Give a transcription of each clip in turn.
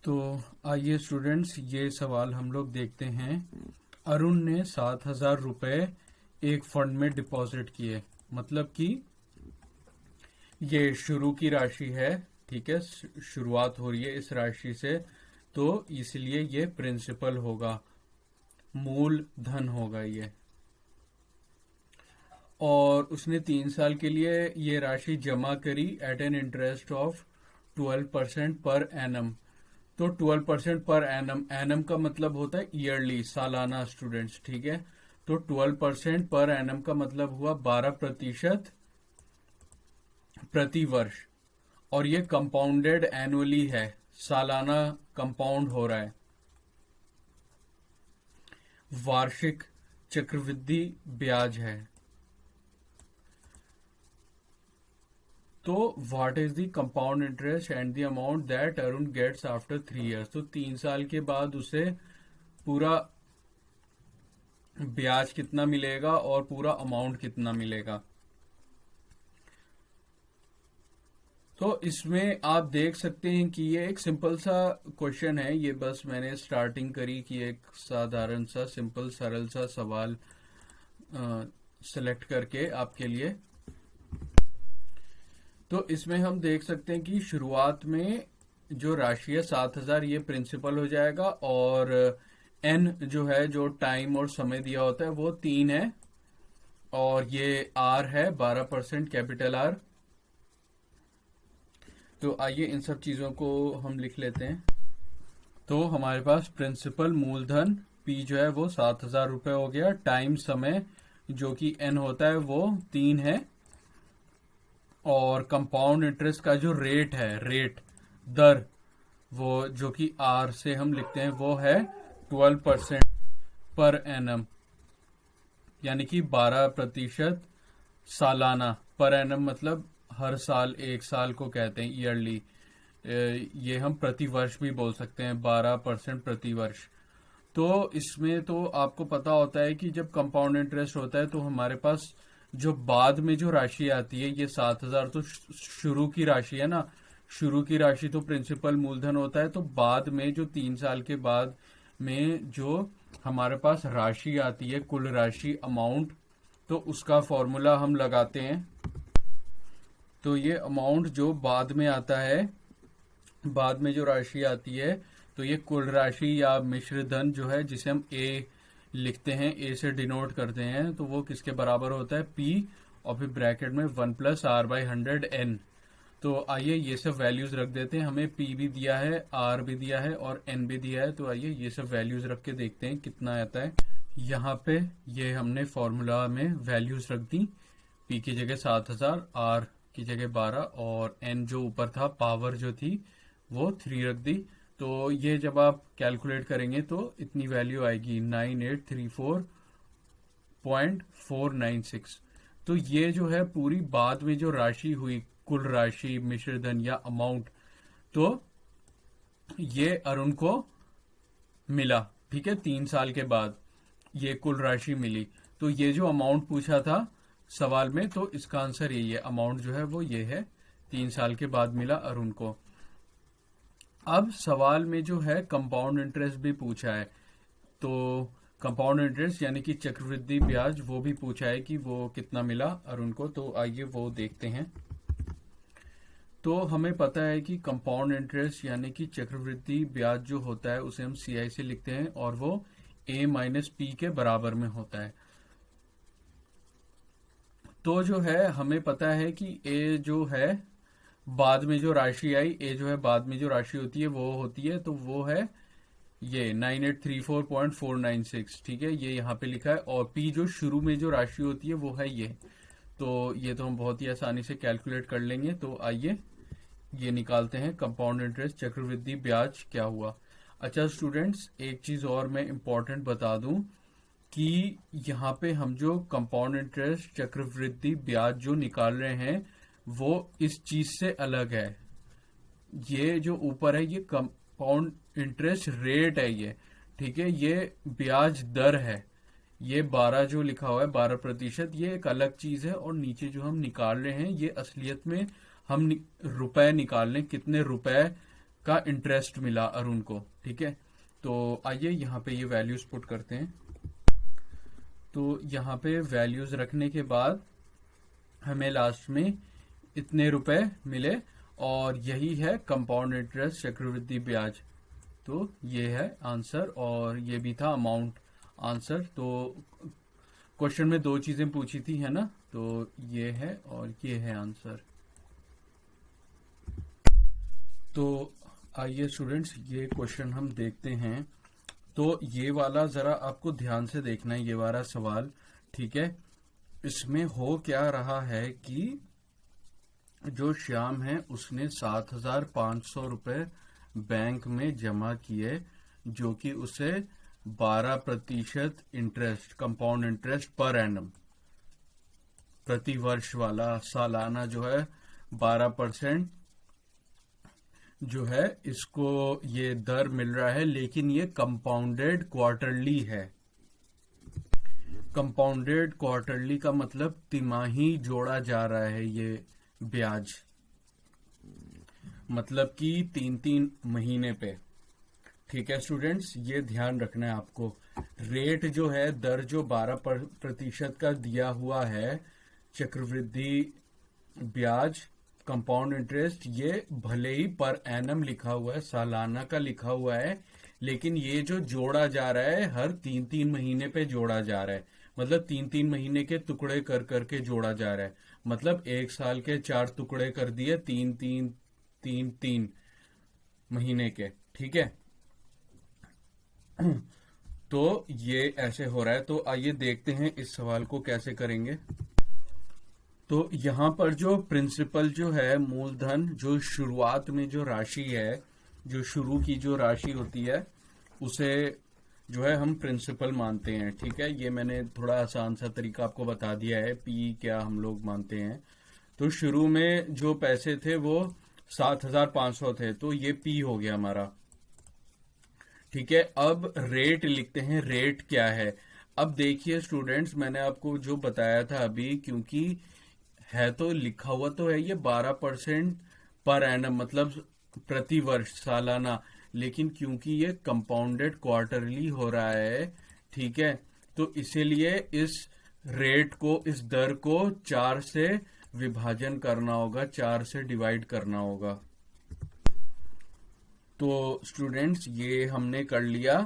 तो आइए स्टूडेंट्स, ये सवाल हम लोग देखते हैं। अरुण ने 7,000 रुपए एक फंड में डिपॉजिट किए। मतलब कि ये शुरू की राशि है, ठीक है। शुरुआत हो रही है इस राशि से, तो इसलिए ये प्रिंसिपल होगा, मूल धन होगा ये। और उसने 3 साल के लिए ये राशि जमा करी eight an interest of 12% per annum. तो 12% पर एनम, एनम का मतलब होता है ईयरली, सालाना स्टूडेंट्स, ठीक है। तो 12% पर एनम का मतलब हुआ 12% प्रति वर्ष। और ये कंपाउंडेड एनुअली है, सालाना कंपाउंड हो रहा है, वार्षिक चक्रवृद्धि ब्याज है। तो what is the compound interest and the amount that Arun gets after 3 years। तो 3 साल के बाद उसे पूरा ब्याज कितना मिलेगा और पूरा अमाउंट कितना मिलेगा। तो इसमें आप देख सकते हैं कि ये एक सिंपल सा क्वेश्चन है। ये बस मैंने स्टार्टिंग करी कि एक साधारण सा सिंपल सरल सा सवाल सेलेक्ट करके आपके लिए। तो इसमें हम देख सकते हैं कि शुरुआत में जो राशि है 7,000, ये प्रिंसिपल हो जाएगा। और एन जो है, जो टाइम और समय दिया होता है, वो 3 है। और ये आर है 12%, कैपिटल आर। तो आइए इन सब चीजों को हम लिख लेते हैं। तो हमारे पास प्रिंसिपल मूलधन पी जो है वो 7,000 रुपए हो गया। टाइम समय जो कि एन होता है वो 3 है। और कंपाउंड इंटरेस्ट का जो रेट है, रेट दर, वो जो कि आर से हम लिखते हैं, वो है 12% पर एनम, यानी कि 12% सालाना। पर एनम मतलब हर साल, एक साल को कहते हैं ईयरली। ये हम प्रति वर्ष भी बोल सकते हैं, 12% प्रति वर्ष। तो इसमें तो आपको पता होता है कि जब कंपाउंड इंटरेस्ट होता है तो हमारे पास जो बाद में जो राशि आती है, ये 7,000 तो शुरू की राशि है ना। शुरू की राशि तो प्रिंसिपल मूलधन होता है। तो बाद में जो 3 साल के बाद में जो हमारे पास राशि आती है, कुल राशि, अमाउंट, तो उसका फॉर्मूला हम लगाते हैं। तो ये अमाउंट जो बाद में आता है, बाद में जो राशि आती है, तो ये कुल राशि या मिश्र धन जो है, जिसे हम ए लिखते हैं, ए से डिनोट करते हैं, तो वो किसके बराबर होता है, पी, और फिर ब्रैकेट में 1+r/100n। तो आइए ये सब वैल्यूज रख देते हैं। हमें पी भी दिया है, आर भी दिया है और एन भी दिया है। तो आइए ये सब वैल्यूज रख के देखते हैं कितना आता है। यहाँ पे ये हमने फॉर्मूला में वैल्यूज रख दी। पी की जगह 7,000, आर की जगह 12, और एन जो ऊपर था, पावर जो थी, वो 3 रख दी। तो ये जब आप कैलकुलेट करेंगे तो इतनी वैल्यू आएगी, 9834.496। तो ये जो है पूरी बाद में जो राशि हुई, कुल राशि, मिश्र धन या अमाउंट, तो ये अरुण को मिला, ठीक है। 3 साल के बाद ये कुल राशि मिली। तो ये जो अमाउंट पूछा था सवाल में, तो इसका आंसर यही है। अमाउंट जो है वो ये है, 3 साल के बाद मिला अरुण को। अब सवाल में जो है कंपाउंड इंटरेस्ट भी पूछा है। तो कंपाउंड इंटरेस्ट यानी कि चक्रवृद्धि ब्याज, वो भी पूछा है कि वो कितना मिला अरुण को। तो आइए वो देखते हैं। तो हमें पता है कि कंपाउंड इंटरेस्ट यानी कि चक्रवृद्धि ब्याज जो होता है, उसे हम CI से लिखते हैं, और वो A-P के बराबर में होता है। तो जो है हमें पता है कि A जो है बाद में जो राशि आई, ए जो है बाद में जो राशि होती है वो होती है, तो वो है ये 9834.496, ठीक है। ये यहाँ पे लिखा है। और पी जो शुरू में जो राशि होती है वो है ये। तो ये तो हम बहुत ही आसानी से कैलकुलेट कर लेंगे। तो आइए ये निकालते हैं, कंपाउंड इंटरेस्ट चक्रवृद्धि ब्याज क्या हुआ। अच्छा स्टूडेंट्स, एक चीज और मैं इम्पोर्टेंट बता दूं कि यहाँ पे हम जो कंपाउंड इंटरेस्ट चक्रवृद्धि ब्याज जो निकाल रहे हैं, वो इस चीज से अलग है। ये जो ऊपर है, ये कंपाउंड इंटरेस्ट रेट है ये, ठीक है। ये ब्याज दर है। ये 12 जो लिखा हुआ है, 12%, ये एक अलग चीज है। और नीचे जो हम निकाल रहे हैं, ये असलियत में हम रुपए निकाल रहे हैं, कितने रुपए का इंटरेस्ट मिला अरुण को। ठीक है, तो आइए यहाँ पे ये वैल्यूज पुट करते हैं। तो यहाँ पे वैल्यूज रखने के बाद हमें लास्ट में इतने रुपए मिले, और यही है कंपाउंड इंटरेस्ट, चक्रवृद्धि ब्याज। तो ये है आंसर, और ये भी था अमाउंट आंसर। तो क्वेश्चन में दो चीजें पूछी थी, है ना, तो ये है और ये है आंसर। तो आइए स्टूडेंट्स ये क्वेश्चन हम देखते हैं। तो ये वाला जरा आपको ध्यान से देखना है, ये वाला सवाल। ठीक है, इसमें हो क्या रहा है कि जो श्याम है उसने 7,500 रुपए बैंक में जमा किए, जो कि उसे 12% interest, compound interest per annum, प्रति वर्ष वाला सालाना जो है 12% जो है इसको ये दर मिल रहा है, लेकिन ये कंपाउंडेड क्वार्टरली है। कंपाउंडेड क्वार्टरली का मतलब तिमाही जोड़ा जा रहा है ये ब्याज, मतलब कि 3-3 महीने पे। ठीक है स्टूडेंट्स, ये ध्यान रखना है आपको। रेट जो है, दर जो 12% का दिया हुआ है चक्रवृद्धि ब्याज, कंपाउंड इंटरेस्ट, ये भले ही पर एनम लिखा हुआ है, सालाना का लिखा हुआ है, लेकिन ये जो जोड़ा जा रहा है हर 3-3 महीने पे जोड़ा जा रहा है। मतलब 3-3 महीने के टुकड़े कर करके जोड़ा जा रहा है। मतलब एक साल के 4 टुकड़े कर दिए, 3-3 महीने के। ठीक है, तो ये ऐसे हो रहा है। तो आइए देखते हैं इस सवाल को कैसे करेंगे। तो यहां पर जो प्रिंसिपल जो है, मूलधन, जो शुरुआत में जो राशि है, जो शुरू की जो राशि होती है, उसे जो है हम प्रिंसिपल मानते हैं। ठीक है, ये मैंने थोड़ा आसान सा तरीका आपको बता दिया है, पी क्या हम लोग मानते हैं। तो शुरू में जो पैसे थे वो 7,500 थे, तो ये पी हो गया हमारा। ठीक है, अब रेट लिखते हैं। रेट क्या है? अब देखिए स्टूडेंट्स, मैंने आपको जो बताया था अभी, क्योंकि है तो लिखा हुआ तो है ये 12% पर एनम, मतलब प्रति वर्ष, सालाना, लेकिन क्योंकि ये कंपाउंडेड क्वार्टरली हो रहा है, ठीक है, तो इसीलिए इस रेट को, इस दर को 4 से विभाजन करना होगा, 4 से डिवाइड करना होगा। तो स्टूडेंट्स ये हमने कर लिया।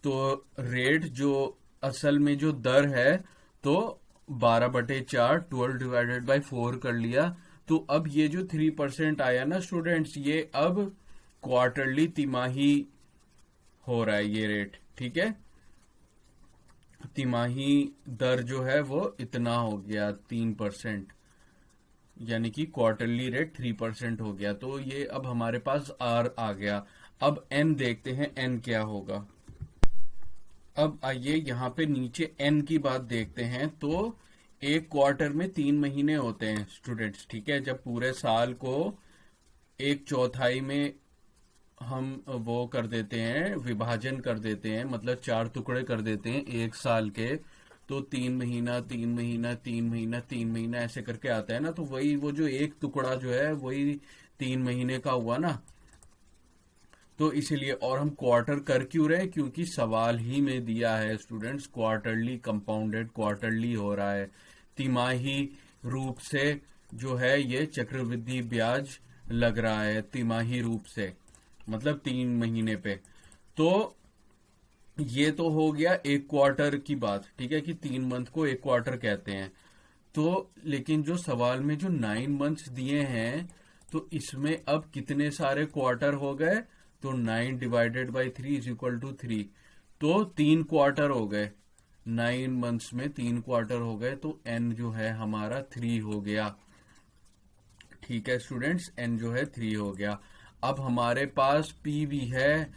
तो रेट जो असल में जो दर है, तो 12/4, 12 डिवाइडेड बाई 4 कर लिया। तो अब ये जो 3% आया ना स्टूडेंट्स, ये अब क्वार्टरली, तिमाही हो रहा है ये रेट। ठीक है, तिमाही दर जो है वो इतना हो गया 3%, यानी कि क्वार्टरली रेट 3% हो गया। तो ये अब हमारे पास आर आ गया। अब एन देखते हैं, एन क्या होगा। अब आइए यहाँ पे नीचे एन की बात देखते हैं। तो एक क्वार्टर में 3 महीने होते हैं स्टूडेंट्स। ठीक है, जब पूरे साल को 1/4 में हम वो कर देते हैं, विभाजन कर देते हैं, मतलब 4 टुकड़े कर देते हैं एक साल के, तो 3 महीना, 3 महीना, 3 महीना, 3 महीना ऐसे करके आता है ना। तो वही वो जो एक टुकड़ा जो है वही 3 महीने का हुआ ना। तो इसीलिए, और हम क्वार्टर कर क्यों रहे? क्योंकि सवाल ही में दिया है स्टूडेंट्स, क्वार्टरली, कंपाउंडेड क्वार्टरली हो रहा है, तिमाही रूप से जो है ये चक्रवृद्धि ब्याज लग रहा है, तिमाही रूप से, मतलब 3 महीने पे। तो ये तो हो गया एक क्वार्टर की बात, ठीक है, कि 3 मंथ को एक क्वार्टर कहते हैं। तो लेकिन जो सवाल में जो 9 मंथ्स दिए हैं, तो इसमें अब कितने सारे क्वार्टर हो गए? तो 9 divided by 3 is equal to 3, तो 3 क्वार्टर हो गए। 9 मंथ्स में 3 क्वार्टर हो गए, तो एन जो है हमारा 3 हो गया। ठीक है स्टूडेंट्स, एन जो है 3 हो गया। अब हमारे पास पी भी है,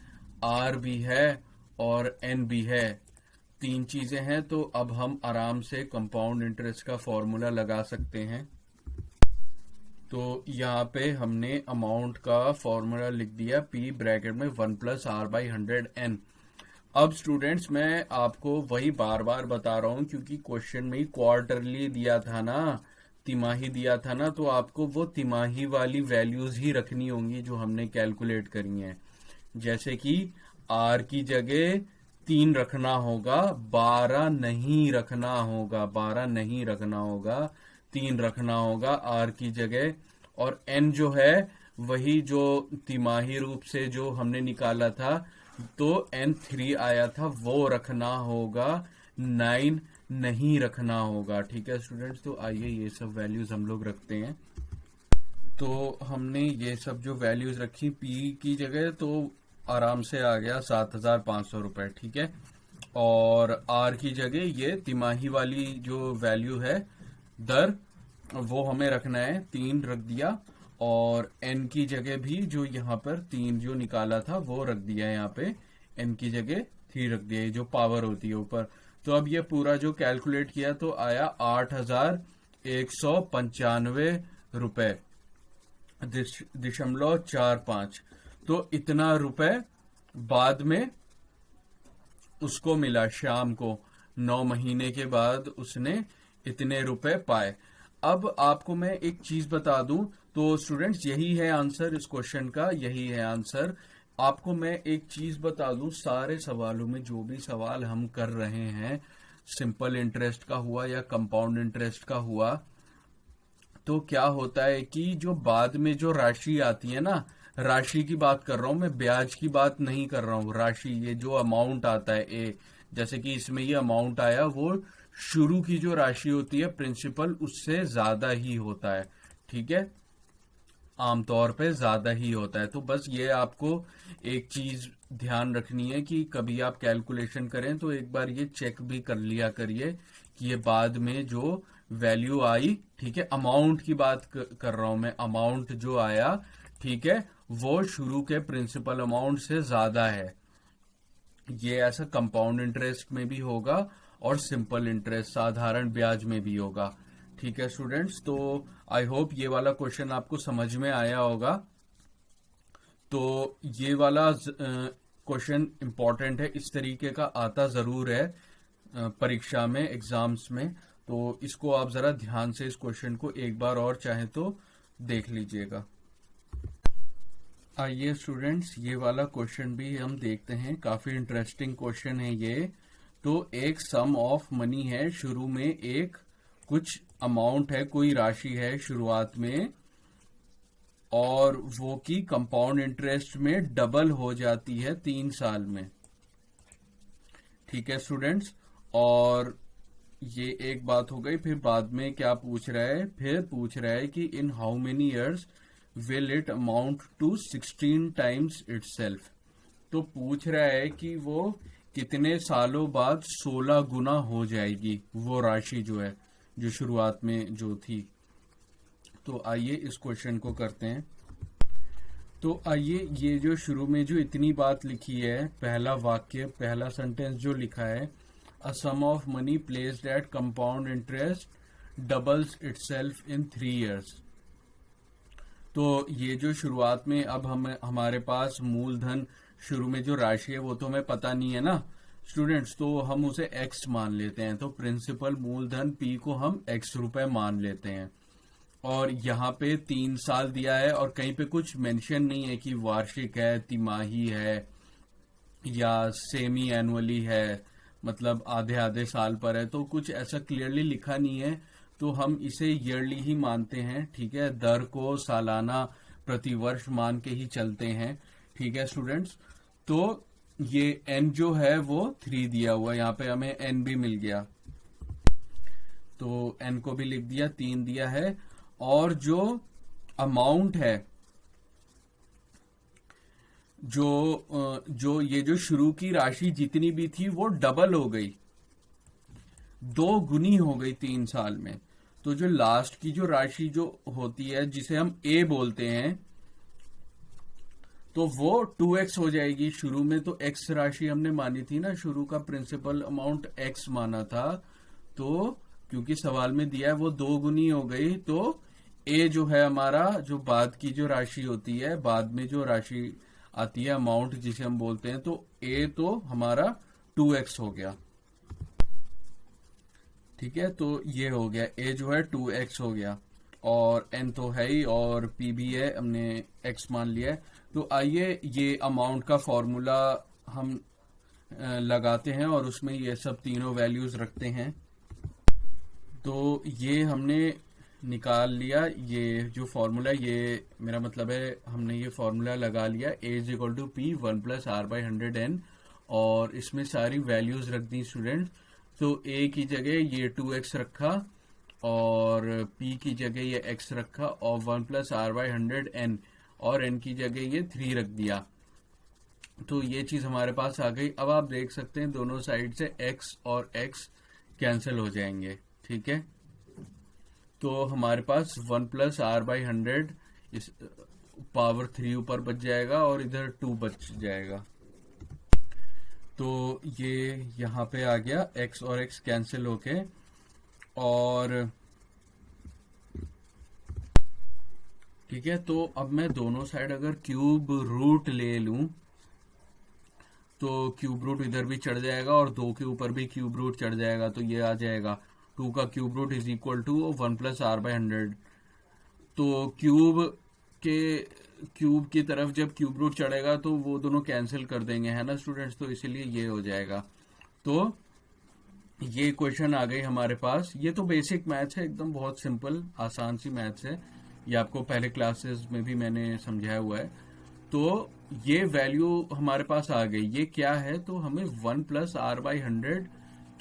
आर भी है और एन भी है, 3 चीजें हैं। तो अब हम आराम से कंपाउंड इंटरेस्ट का फॉर्मूला लगा सकते हैं। तो यहाँ पे हमने अमाउंट का फॉर्मूला लिख दिया, पी ब्रैकेट में 1 + R/100n। अब स्टूडेंट्स मैं आपको वही बार बार बता रहा हूं, क्योंकि क्वेश्चन में ही क्वार्टरली दिया था ना, तिमाही दिया था ना, तो आपको वो तिमाही वाली वैल्यूज ही रखनी होंगी जो हमने कैलकुलेट करी हैं। जैसे कि आर की जगह 3 रखना होगा, 12 नहीं रखना होगा, 12 नहीं रखना होगा, 3 रखना होगा आर की जगह। और एन जो है वही जो तिमाही रूप से जो हमने निकाला था, तो N3 आया था, वो रखना होगा, 9 नहीं रखना होगा। ठीक है स्टूडेंट्स, तो आइए ये सब वैल्यूज हम लोग रखते हैं। तो हमने ये सब जो वैल्यूज रखी P की जगह, तो आराम से आ गया 7,500 रुपए। ठीक है, और R की जगह ये तिमाही वाली जो वैल्यू है दर, वो हमें रखना है, 3 रख दिया। और N की जगह भी जो यहाँ पर 3 जो निकाला था वो रख दिया है, यहाँ पे N की जगह 3 रख दिया है, जो पावर होती है ऊपर। तो अब ये पूरा जो कैलकुलेट किया तो आया 8,195 रुपए 0.45। तो इतना रुपए बाद में उसको मिला, शाम को 9 महीने के बाद उसने इतने रुपए पाए। अब आपको मैं एक चीज बता दूं, तो स्टूडेंट्स यही है आंसर इस क्वेश्चन का, यही है आंसर। आपको मैं एक चीज बता दूं, सारे सवालों में जो भी सवाल हम कर रहे हैं, सिंपल इंटरेस्ट का हुआ या कंपाउंड इंटरेस्ट का हुआ, तो क्या होता है कि जो बाद में जो राशि आती है ना, राशि की बात कर रहा हूं मैं, ब्याज की बात नहीं कर रहा हूं, राशि, ये जो अमाउंट आता है ए, जैसे कि इसमें ये अमाउंट आया, वो शुरू की जो राशि होती है प्रिंसिपल, उससे ज्यादा ही होता है। ठीक है, आमतौर पे ज्यादा ही होता है। तो बस ये आपको एक चीज ध्यान रखनी है कि कभी आप कैलकुलेशन करें तो एक बार ये चेक भी कर लिया करिए कि ये बाद में जो वैल्यू आई, ठीक है, अमाउंट की बात कर रहा हूं मैं, अमाउंट जो आया, ठीक है, वो शुरू के प्रिंसिपल अमाउंट से ज्यादा है। ये ऐसा कंपाउंड इंटरेस्ट में भी होगा और सिंपल इंटरेस्ट, साधारण ब्याज में भी होगा। ठीक है स्टूडेंट्स, तो आई होप ये वाला क्वेश्चन आपको समझ में आया होगा। तो ये वाला क्वेश्चन इंपॉर्टेंट है, इस तरीके का आता जरूर है परीक्षा में, एग्जाम्स में। तो इसको आप जरा ध्यान से इस क्वेश्चन को एक बार और चाहे तो देख लीजिएगा। आइए स्टूडेंट्स, ये वाला क्वेश्चन भी हम देखते हैं, काफी इंटरेस्टिंग क्वेश्चन है ये। तो एक सम ऑफ मनी है, शुरू में एक कुछ अमाउंट है, कोई राशि है शुरुआत में, और वो की कंपाउंड इंटरेस्ट में डबल हो जाती है 3 साल में। ठीक है स्टूडेंट्स, और ये एक बात हो गई। फिर बाद में क्या पूछ रहा है, फिर पूछ रहा है कि in how many years will it amount to 16 times itself. तो पूछ रहा है कि वो कितने सालों बाद 16 गुना हो जाएगी वो राशि जो है, जो शुरुआत में जो थी। तो आइए इस क्वेश्चन को करते हैं। तो आइए, ये जो शुरू में जो इतनी बात लिखी है, पहला वाक्य, पहला सेंटेंस जो लिखा है, a sum of money placed at compound interest doubles itself in 3 years। तो ये जो शुरुआत में, अब हमारे पास मूलधन, शुरू में जो राशि है वो तो हमें पता नहीं है ना स्टूडेंट्स, तो हम उसे x मान लेते हैं। तो प्रिंसिपल मूलधन P को हम x रुपए मान लेते हैं। और यहाँ पे 3 साल दिया है, और कहीं पे कुछ मेंशन नहीं है कि वार्षिक है, तिमाही है, या सेमी एनुअली है, मतलब आधे आधे साल पर है। तो कुछ ऐसा क्लियरली लिखा नहीं है, तो हम इसे ईयरली ही मानते हैं। ठीक है, दर को सालाना, प्रतिवर्ष मान के ही चलते हैं। ठीक है स्टूडेंट्स, तो ये n जो है वो 3 दिया हुआ है, यहाँ पे हमें n भी मिल गया, तो n को भी लिख दिया, 3 दिया है। और जो अमाउंट है, जो ये जो शुरू की राशि जितनी भी थी वो डबल हो गई, 2 गुनी हो गई 3 साल में। तो जो लास्ट की जो राशि जो होती है, जिसे हम a बोलते हैं, तो वो 2x हो जाएगी। शुरू में तो x राशि हमने मानी थी ना, शुरू का प्रिंसिपल अमाउंट x माना था, तो क्योंकि सवाल में दिया है वो 2 गुनी हो गई, तो a जो है हमारा, जो बाद की जो राशि होती है, बाद में जो राशि आती है, अमाउंट जिसे हम बोलते हैं, तो a तो हमारा 2x हो गया। ठीक है, तो ये हो गया, a जो है 2x हो गया और n तो है ही और p भी है, हमने x मान लिया है। तो आइए ये अमाउंट का फॉर्मूला हम लगाते हैं और उसमें ये सब तीनों वैल्यूज रखते हैं। तो ये हमने निकाल लिया, ये जो फॉर्मूला, ये मेरा मतलब है हमने ये फॉर्मूला लगा लिया, a is equal to P 1+r/100n, और इसमें सारी वैल्यूज रख दी स्टूडेंट। तो a की जगह ये 2x रखा और p की जगह ये x रखा और 1+r/100n और n की जगह ये 3 रख दिया। तो ये चीज हमारे पास आ गई। अब आप देख सकते हैं दोनों साइड से x और x कैंसिल हो जाएंगे, ठीक है। तो हमारे पास 1+r/100 इस पावर 3 ऊपर बच जाएगा और इधर 2 बच जाएगा। तो ये यहाँ पे आ गया, x और x कैंसिल होके, और ठीक है। तो अब मैं दोनों साइड अगर क्यूब रूट ले लूं तो क्यूब रूट इधर भी चढ़ जाएगा और 2 के ऊपर भी क्यूब रूट चढ़ जाएगा, तो ये आ जाएगा 2 का cube root is equal to 1+r/100। तो क्यूब की तरफ जब क्यूब रूट चढ़ेगा तो वो दोनों कैंसिल कर देंगे, है ना स्टूडेंट्स, तो इसीलिए ये हो जाएगा। तो ये इक्वेशन आ गई हमारे पास। ये तो बेसिक मैथ्स है, एकदम बहुत सिंपल आसान सी मैथ्स है, ये आपको पहले क्लासेस में भी मैंने समझाया हुआ है। तो ये वैल्यू हमारे पास आ गई, ये क्या है, तो हमें 1+r/100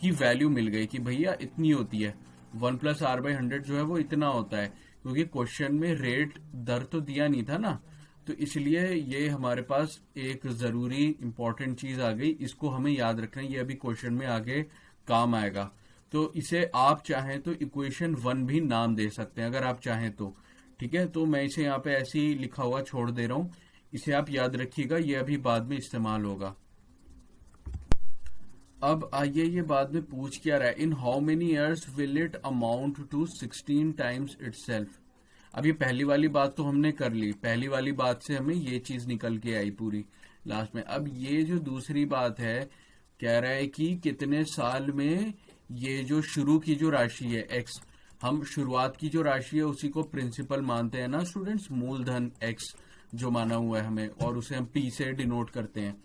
की वैल्यू मिल गई कि भैया इतनी होती है, 1+r/100 जो है वो इतना होता है, क्योंकि क्वेश्चन में रेट दर तो दिया नहीं था ना, तो इसलिए ये हमारे पास एक जरूरी इंपॉर्टेंट चीज आ गई, इसको हमें याद रखना है, ये अभी क्वेश्चन में आगे काम आएगा। तो इसे आप चाहें तो इक्वेशन 1 भी नाम दे सकते हैं अगर आप चाहें तो, ठीक है। तो मैं इसे यहाँ पे ऐसे ही लिखा हुआ छोड़ दे रहा हूं, इसे आप याद रखिएगा, ये अभी बाद में इस्तेमाल होगा। अब आइए ये बाद में पूछ क्या रहा है, in how many years will it amount to 16 times itself. अब ये पहली वाली बात तो हमने कर ली, पहली वाली बात से हमें ये चीज निकल के आई पूरी लास्ट में। अब ये जो दूसरी बात है, कह रहा है कि कितने साल में ये जो शुरू की जो राशि है x, हम शुरुआत की जो राशि है उसी को प्रिंसिपल मानते हैं ना स्टूडेंट्स, मूलधन x जो माना हुआ है हमें, और उसे हम p से डिनोट करते हैं।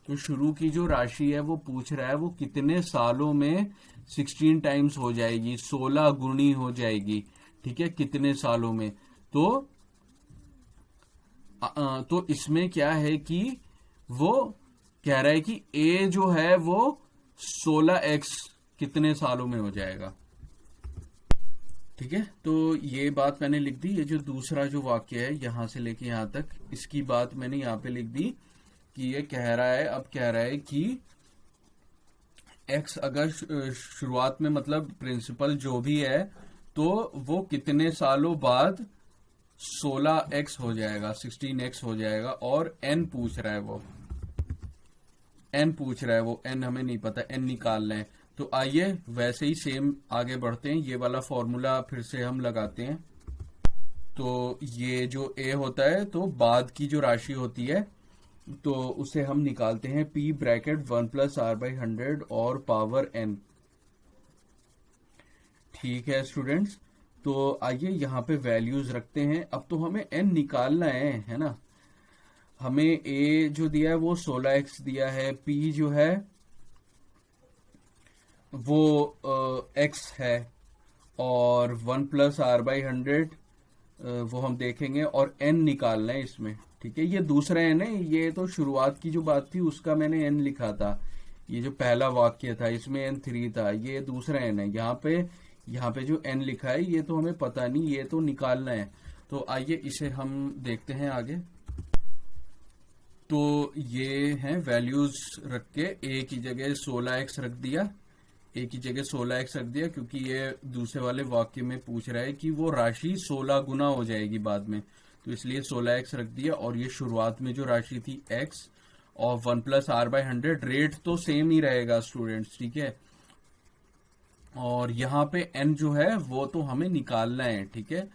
तो शुरू की जो राशि है वो पूछ रहा है वो कितने सालों में 16 टाइम्स हो जाएगी, 16 गुणी हो जाएगी, ठीक है, कितने सालों में। तो इसमें क्या है कि वो कह रहा है कि a जो है वो 16x कितने सालों में हो जाएगा, ठीक है। तो ये बात मैंने लिख दी, ये जो दूसरा जो वाक्य है यहां से लेके यहां तक, इसकी बात मैंने यहां पे लिख दी कि ये कह रहा है, अब कह रहा है कि x अगर शुरुआत में मतलब प्रिंसिपल जो भी है तो वो कितने सालों बाद 16x हो जाएगा, 16x हो जाएगा, और n पूछ रहा है वो, n पूछ रहा है वो, n हमें नहीं पता, n निकालना है। तो आइए वैसे ही सेम आगे बढ़ते हैं, ये वाला फॉर्मूला फिर से हम लगाते हैं। तो ये जो a होता है तो बाद की जो राशि होती है तो उसे हम निकालते हैं p ब्रैकेट 1+r/100 और पावर n, ठीक है स्टूडेंट्स। तो आइए यहाँ पे वैल्यूज रखते हैं। अब तो हमें n निकालना है ना। हमें a जो दिया है वो 16x दिया है, p जो है वो x है, और 1+r/100 वो हम देखेंगे, और n निकालना है इसमें, ठीक है। ये दूसरा n है, ये तो शुरुआत की जो बात थी उसका मैंने n लिखा था, ये जो पहला वाक्य था इसमें n 3 था, ये दूसरा n है। यहाँ पे जो n लिखा है ये तो हमें पता नहीं, ये तो निकालना है। तो आइए इसे हम देखते हैं आगे। तो ये है वैल्यूज रख के, a की जगह 16x रख दिया, a की जगह 16x रख दिया, क्योंकि ये दूसरे वाले वाक्य में पूछ रहा है कि वो राशि 16 गुना हो जाएगी बाद में, तो इसलिए 16x रख दिया। और ये शुरुआत में जो राशि थी x, और 1+r/100, रेट तो सेम ही रहेगा स्टूडेंट्स, ठीक है। और यहाँ पे n जो है वो तो हमें निकालना है, ठीक है।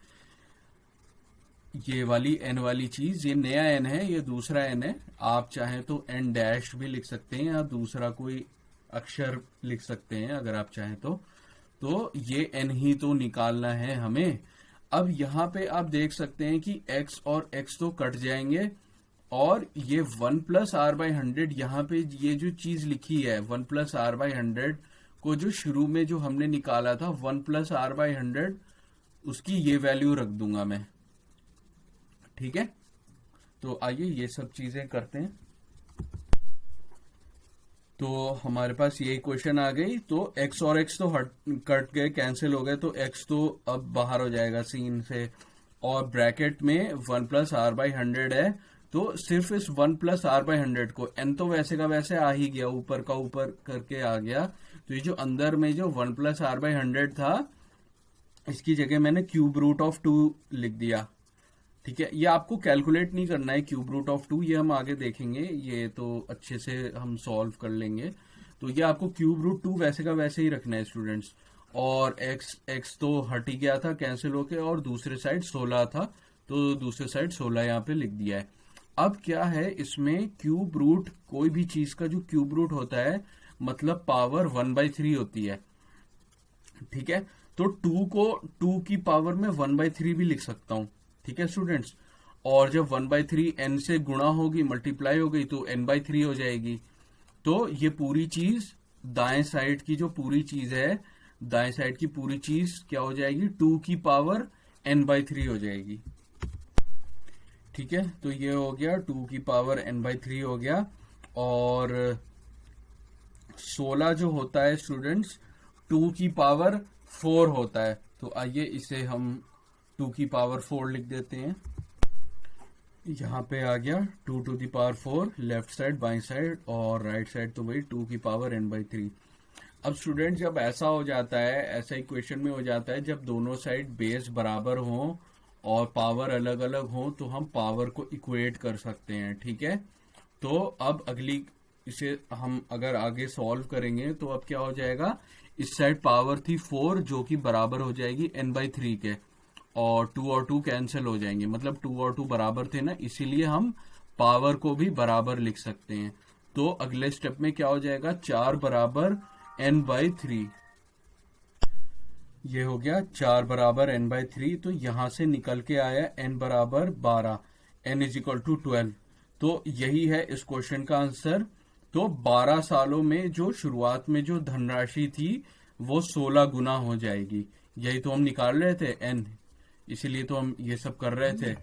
ये वाली n वाली चीज, ये नया n है, ये दूसरा n है। आप चाहें तो n डैश भी लिख सकते हैं या दूसरा कोई अक्षर लिख सकते हैं अगर आप चाहें तो। तो ये n ही तो निकालना है हमें। अब यहाँ पे आप देख सकते हैं कि x और x तो कट जाएंगे, और ये 1 प्लस आर बाई 100, यहाँ पे ये जो चीज लिखी है 1 प्लस आर बाई 100 को जो शुरू में जो हमने निकाला था 1 प्लस आर बाई 100, उसकी ये वैल्यू रख दूंगा मैं। ठीक है, तो आइए ये सब चीजें करते हैं। तो हमारे पास ये इक्वेशन आ गई। तो x और x तो कट गए, कैंसिल हो गए, तो x तो अब बाहर हो जाएगा सीन से, और ब्रैकेट में 1 प्लस आर बाई 100 है। तो सिर्फ इस 1 प्लस आर बाई 100 को, n तो वैसे का वैसे आ ही गया, ऊपर का ऊपर करके आ गया। तो ये जो अंदर में जो 1 प्लस आर बाई 100 था, इसकी जगह मैंने क्यूब रूट ऑफ 2 लिख दिया। ठीक है, ये आपको कैलकुलेट नहीं करना है क्यूब रूट ऑफ 2, ये हम आगे देखेंगे, ये तो अच्छे से हम सॉल्व कर लेंगे। तो ये आपको क्यूब रूट 2 वैसे का वैसे ही रखना है स्टूडेंट्स। और x तो हट ही गया था कैंसिल होके, और दूसरे साइड 16 था, तो दूसरे साइड 16 यहाँ पे लिख दिया है। अब क्या है इसमें, क्यूब रूट, कोई भी चीज का जो क्यूब रूट होता है मतलब पावर 1/3 होती है। ठीक है, तो 2 को 2 की पावर में 1/3 भी लिख सकता हूं। ठीक है स्टूडेंट्स, और जब 1/3 n से गुणा होगी, मल्टीप्लाई हो गई, तो n/3 हो जाएगी। तो ये पूरी चीज दाएं साइड की जो पूरी चीज है, दाएं साइड की पूरी चीज क्या हो जाएगी, 2 की पावर n/3 हो जाएगी। ठीक है, तो ये हो गया 2 की पावर n/3 हो गया। और 16 जो होता है स्टूडेंट्स 2 की पावर 4 होता है। तो आइए इसे हम 2 की पावर 4 लिख देते हैं। यहाँ पे आ गया 2 to the power 4, left side by side, और राइट साइड तो वही 2 की पावर n/3। अब स्टूडेंट जब ऐसा हो जाता है, ऐसा इक्वेशन में हो जाता है, जब दोनों साइड बेस बराबर हों और पावर अलग अलग हो, तो हम पावर को इक्वेट कर सकते हैं। ठीक है, तो अब अगली इसे हम अगर आगे सॉल्व करेंगे तो अब क्या हो जाएगा, इस साइड पावर थी 4 जो कि बराबर हो जाएगी n/3 के, और 2 और 2 कैंसिल हो जाएंगे, मतलब 2 और 2 बराबर थे ना, इसीलिए हम पावर को भी बराबर लिख सकते हैं। तो अगले स्टेप में क्या हो जाएगा, 4 बराबर n/3, ये हो गया 4 बराबर n/3। तो यहां से निकल के आया n बराबर 12, n इज इक्वल टू 12। तो यही है इस क्वेश्चन का आंसर। तो 12 सालों में जो शुरुआत में जो धनराशि थी वो 16 गुना हो जाएगी। यही तो हम निकाल रहे थे n, इसीलिए तो हम ये सब कर रहे थे।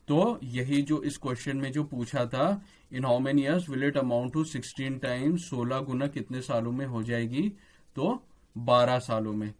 तो यही जो इस क्वेश्चन में जो पूछा था, in how many years will it amount to 16 times, 16 गुना कितने सालों में हो जाएगी, तो 12 सालों में।